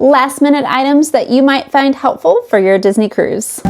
last minute items that you might find helpful for your Disney cruise.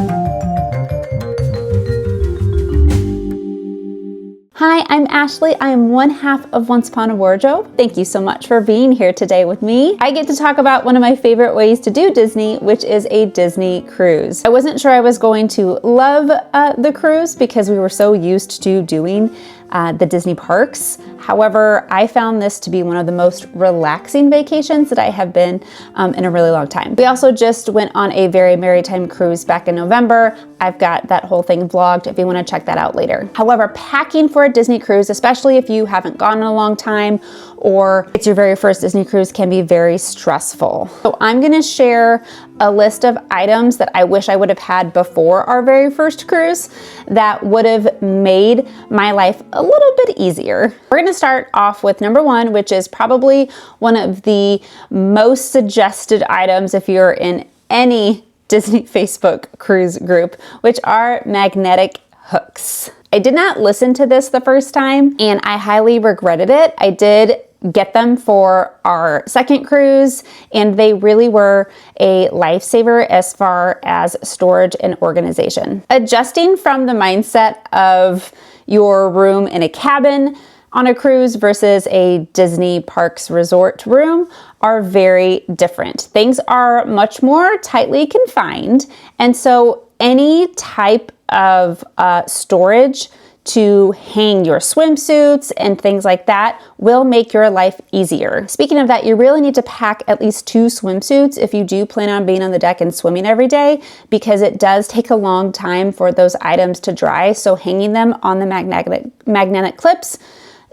Hi, I'm Ashley. I am one half of Once Upon a Wardrobe. Thank you so much for being here today with me. I get to talk about one of my favorite ways to do Disney, which is a Disney cruise. I wasn't sure I was going to love the cruise because we were so used to doing the Disney parks. However, I found this to be one of the most relaxing vacations that I have been in a really long time. We also just went on a very maritime cruise back in November. I've got that whole thing vlogged if you want to check that out later. However, packing for a Disney cruise, especially if you haven't gone in a long time or it's your very first Disney cruise, can be very stressful. So I'm going to share a list of items that I wish I would have had before our very first cruise that would have made my life a little bit easier. We're going to start off with number one, which is probably one of the most suggested items if you're in any Disney Facebook cruise group, which are magnetic hooks. I did not listen to this the first time and I highly regretted it. I did get them for our second cruise and they really were a lifesaver as far as storage and organization. Adjusting from the mindset of your room in a cabin on a cruise versus a Disney Parks resort room are very different. Things are much more tightly confined, and so any type of storage to hang your swimsuits and things like that will make your life easier. Speaking of that, you really need to pack at least 2 swimsuits if you do plan on being on the deck and swimming every day, because it does take a long time for those items to dry. So hanging them on the magnetic clips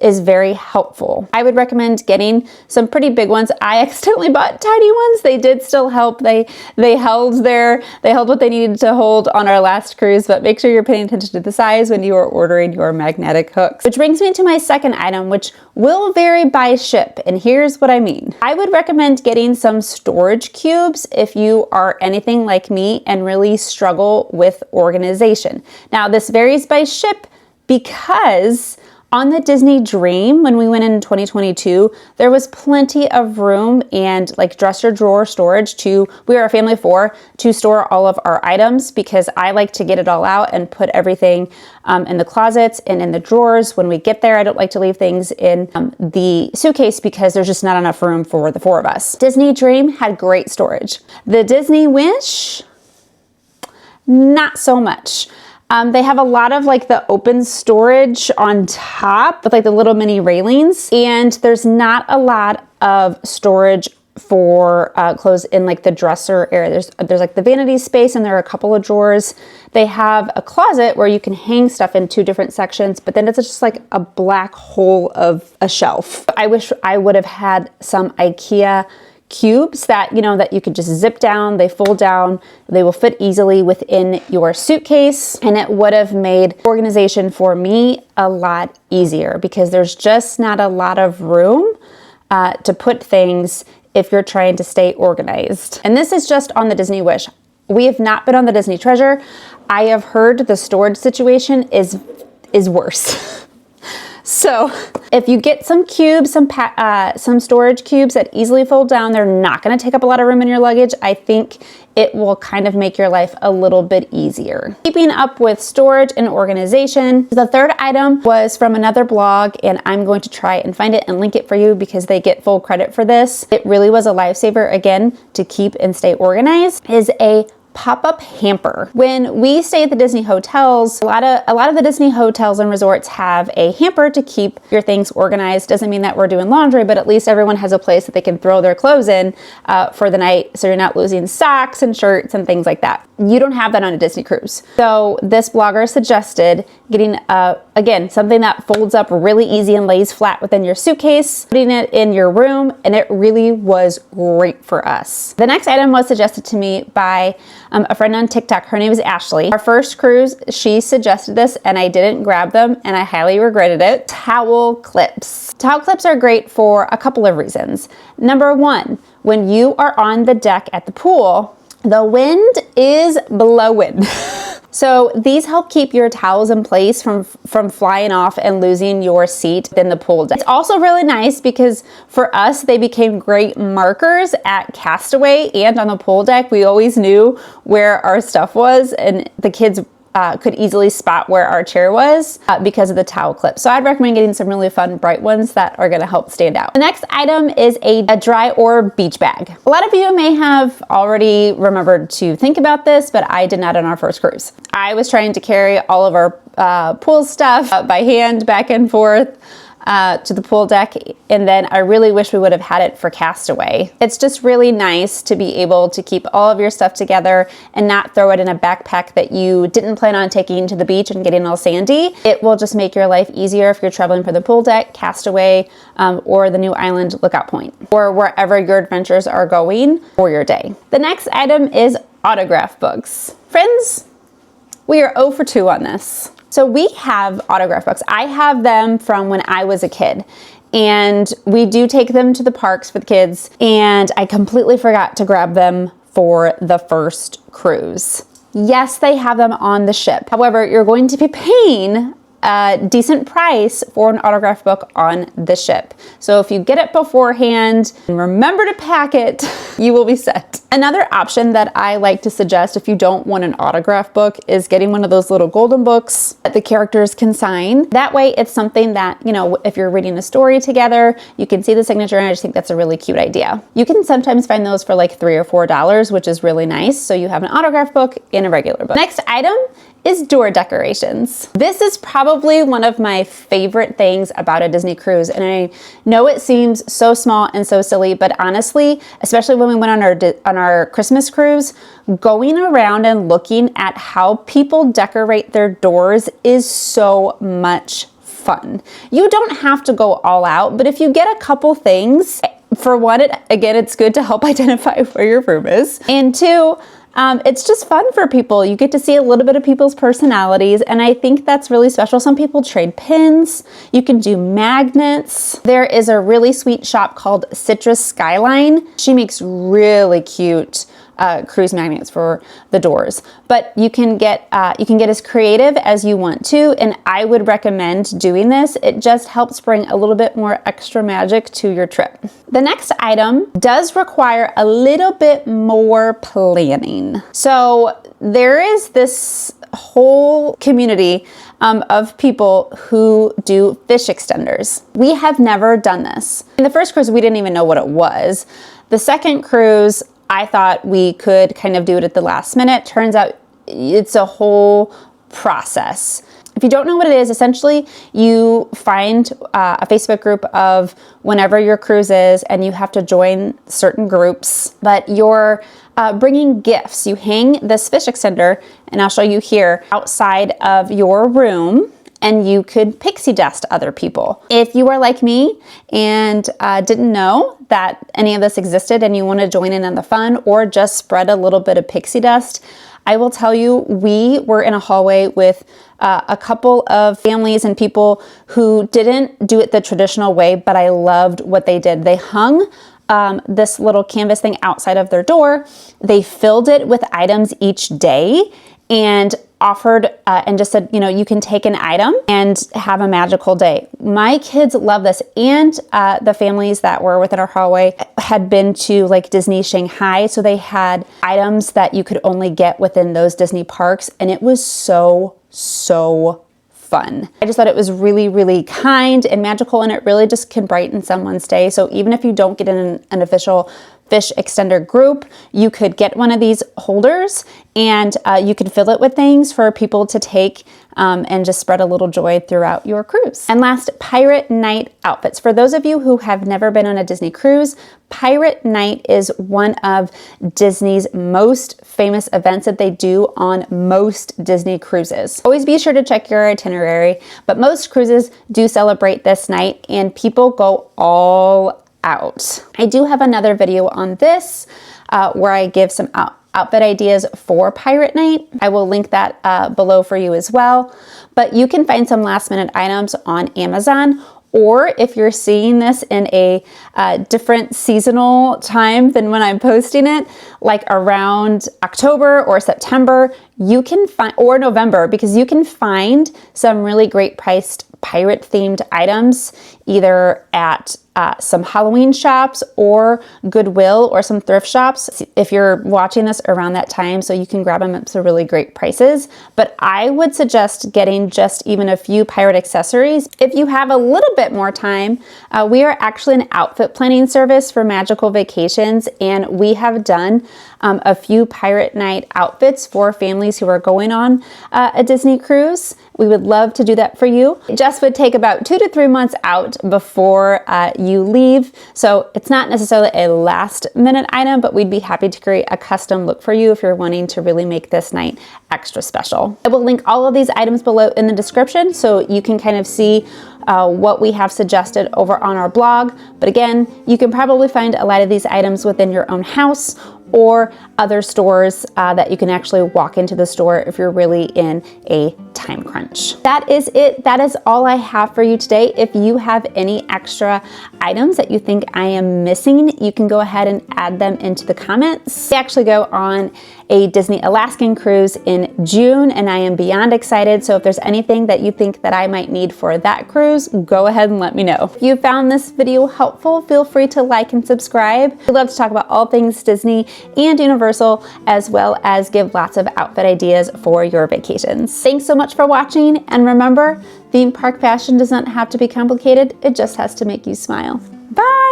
is very helpful. I would recommend getting some pretty big ones. I accidentally bought tiny ones. They did still help. They held what they needed to hold on our last cruise, but make sure you're paying attention to the size when you are ordering your magnetic hooks. Which brings me to my second item, which will vary by ship, and here's what I mean. I would recommend getting some storage cubes if you are anything like me and really struggle with organization. Now, this varies by ship because on the Disney Dream, when we went in 2022, there was plenty of room and like dresser drawer storage we were a family of 4, to store all of our items, because I like to get it all out and put everything in the closets and in the drawers when we get there. I don't like to leave things in the suitcase because there's just not enough room for the 4 of us. Disney Dream had great storage. The Disney Wish, not so much. They have a lot of like the open storage on top with like the little mini railings, and there's not a lot of storage for clothes in like the dresser area. There's like the vanity space and there are a couple of drawers. They have a closet where you can hang stuff in 2 different sections, but then it's just like a black hole of a shelf. I wish I would have had some IKEA cubes that you could just zip down. They fold down, they will fit easily within your suitcase, and it would have made organization for me a lot easier because there's just not a lot of room to put things if you're trying to stay organized. And this is just on the Disney Wish. We have not been on the Disney Treasure. I have heard the storage situation is worse. So if you get some cubes, some storage cubes that easily fold down, they're not going to take up a lot of room in your luggage. I think it will kind of make your life a little bit easier. Keeping up with storage and organization. The third item was from another blog, and I'm going to try and find it and link it for you because they get full credit for this. It really was a lifesaver, again, to keep and stay organized, is a pop-up hamper. When we stay at the Disney hotels, a lot of the Disney hotels and resorts have a hamper to keep your things organized. Doesn't mean that we're doing laundry, but at least everyone has a place that they can throw their clothes in for the night, so you're not losing socks and shirts and things like that. You don't have that on a Disney cruise. So this blogger suggested getting again, something that folds up really easy and lays flat within your suitcase, putting it in your room, and it really was great for us. The next item was suggested to me by a friend on TikTok. Her name is Ashley. Our first cruise, she suggested this and I didn't grab them and I highly regretted it. Towel clips. Towel clips are great for a couple of reasons. Number one, when you are on the deck at the pool, the wind is blowing. So these help keep your towels in place from flying off and losing your seat in the pool deck. It's also really nice because for us, they became great markers at Castaway and on the pool deck. We always knew where our stuff was, and the kids could easily spot where our chair was because of the towel clip. So I'd recommend getting some really fun bright ones that are gonna help stand out. The next item is a dry or beach bag. A lot of you may have already remembered to think about this, but I did not on our first cruise. I was trying to carry all of our pool stuff by hand back and forth to the pool deck, and then I really wish we would have had it for Castaway. It's just really nice to be able to keep all of your stuff together and not throw it in a backpack that you didn't plan on taking to the beach and getting all sandy. It will just make your life easier if you're traveling for the pool deck, Castaway, or the New Island Lookout Point, or wherever your adventures are going for your day. The next item is autograph books. Friends, we are 0 for 2 on this. So we have autograph books. I have them from when I was a kid, and we do take them to the parks for the kids, and I completely forgot to grab them for the first cruise. Yes, they have them on the ship. However, you're going to be paying a decent price for an autograph book on the ship. So if you get it beforehand and remember to pack it, you will be set. Another option that I like to suggest if you don't want an autograph book is getting one of those little golden books that the characters can sign. That way it's something that, you know, if you're reading a story together, you can see the signature, and I just think that's a really cute idea. You can sometimes find those for like $3 or $4, which is really nice. So you have an autograph book and a regular book. Next item is door decorations. This is probably one of my favorite things about a Disney cruise, and I know it seems so small and so silly, but honestly, especially when we went on our Christmas cruise, going around and looking at how people decorate their doors is so much fun. You don't have to go all out, but if you get a couple things, for one, it's good to help identify where your room is, and two, it's just fun for people. You get to see a little bit of people's personalities, and I think that's really special. Some people trade pins. You can do magnets. There is a really sweet shop called Citrus Skyline. She makes really cute cruise magnets for the doors, but you can get as creative as you want to, and I would recommend doing this. It just helps bring a little bit more extra magic to your trip. The next item does require a little bit more planning. So there is this whole community of people who do fish extenders. We have never done this. In the first cruise, we didn't even know what it was. The second cruise, I thought we could kind of do it at the last minute. Turns out it's a whole process. If you don't know what it is, essentially you find a Facebook group of whenever your cruise is, and you have to join certain groups, but you're bringing gifts. You hang this fish extender, and I'll show you here, outside of your room, and you could pixie dust other people. If you are like me and didn't know that any of this existed and you want to join in on the fun or just spread a little bit of pixie dust, I will tell you, we were in a hallway with a couple of families and people who didn't do it the traditional way, but I loved what they did. They hung this little canvas thing outside of their door. They filled it with items each day and offered and just said, you know, you can take an item and have a magical day. My kids love this, and the families that were within our hallway had been to like Disney Shanghai, so they had items that you could only get within those Disney parks, and it was so fun. I just thought it was really, really kind and magical, and it really just can brighten someone's day. So even if you don't get in an official fish extender group, you could get one of these holders, and you could fill it with things for people to take and just spread a little joy throughout your cruise. And last, pirate night outfits. For those of you who have never been on a Disney cruise, Pirate Night is one of Disney's most famous events that they do on most Disney cruises. Always be sure to check your itinerary, but most cruises do celebrate this night, and people go all out. I do have another video on this where I give some outfit ideas for Pirate Night. I will link that below for you as well. But you can find some last minute items on Amazon, or if you're seeing this in a different seasonal time than when I'm posting it, like around October or September, you can find, or November, because you can find some really great priced pirate themed items either at some Halloween shops or Goodwill or some thrift shops if you're watching this around that time, so you can grab them at some really great prices. But I would suggest getting just even a few pirate accessories. If you have a little bit more time, we are actually an outfit planning service for magical vacations, and we have done a few pirate night outfits for families who are going on a Disney cruise. We would love to do that for you. It just would take about 2 to 3 months out before you leave. So it's not necessarily a last minute item, but we'd be happy to create a custom look for you if you're wanting to really make this night extra special. I will link all of these items below in the description so you can kind of see what we have suggested over on our blog. But again, you can probably find a lot of these items within your own house or other stores that you can actually walk into the store if you're really in a time crunch. That is it. That is all I have for you today. If you have any extra items that you think I am missing, you can go ahead and add them into the comments. We actually go on a Disney Alaskan cruise in June, and I am beyond excited. So if there's anything that you think that I might need for that cruise, go ahead and let me know. If you found this video helpful, feel free to like and subscribe. We love to talk about all things Disney and Universal, as well as give lots of outfit ideas for your vacations. Thanks so much for watching, and remember, theme park fashion does not have to be complicated, it just has to make you smile. Bye!